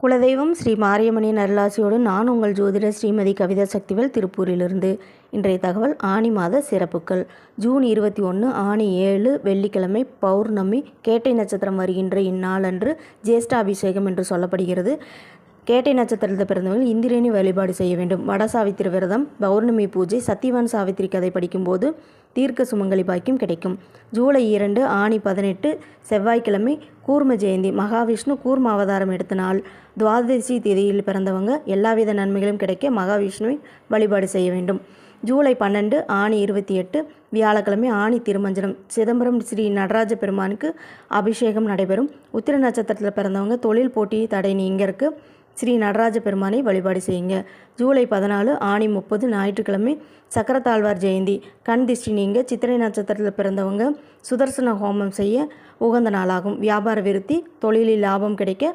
குலதெய்வம் ஸ்ரீ மாரியம்மனின் அருளாசியோடு நான் உங்கள் ஜோதிடர் ஸ்ரீமதி கவிதா சக்திவேல் திருப்பூரிலிருந்து. இன்றைய தகவல் ஆனி மாத சிறப்புகள். ஜூன் 21 ஆனி 7 வெள்ளிக்கிழமை பௌர்ணமி. கேட்டை நட்சத்திரம் வருகின்ற இந்நாளன்று ஜேஷ்டாபிஷேகம் என்று சொல்லப்படுகிறது. கேட்டை நட்சத்திரத்தில் பிறந்தவர்கள் இந்திரேணி வழிபாடு செய்ய வேண்டும். வட சாவித்திரி விரதம், பௌர்ணமி பூஜை, சத்தியவான் சாவித்திரி கதை படிக்கும்போது தீர்க்க சுமங்கலி பாக்கியம் கிடைக்கும். ஜூலை 2 ஆனி 18 செவ்வாய்க்கிழமை கூர்ம ஜெயந்தி. மகாவிஷ்ணு கூர்ம அவதாரம் எடுத்த நாள். துவாதசி தேதியில் பிறந்தவங்க எல்லாவித நன்மைகளும் கிடைக்க மகாவிஷ்ணுவை வழிபாடு செய்ய வேண்டும். ஜூலை 12 ஆனி 28 வியாழக்கிழமை ஆனி திருமஞ்சனம். சிதம்பரம் ஸ்ரீ நடராஜ பெருமானுக்கு அபிஷேகம் நடைபெறும். உத்திர நட்சத்திரத்தில் பிறந்தவங்க தொழில் போட்டி தடை நீங்கற்கு ஸ்ரீ நடராஜ பெருமானை வழிபாடு செய்யுங்க. ஜூலை 14 ஆனி 30 ஞாயிற்றுக்கிழமை சக்கரத்தாழ்வார் ஜெயந்தி. கண் திஷ்டி நீங்க. சித்திரை நட்சத்திரத்தில் பிறந்தவங்க சுதர்சன ஹோமம் செய்ய உகந்த நாளாகும். வியாபார விருத்தி, தொழிலில் லாபம் கிடைக்க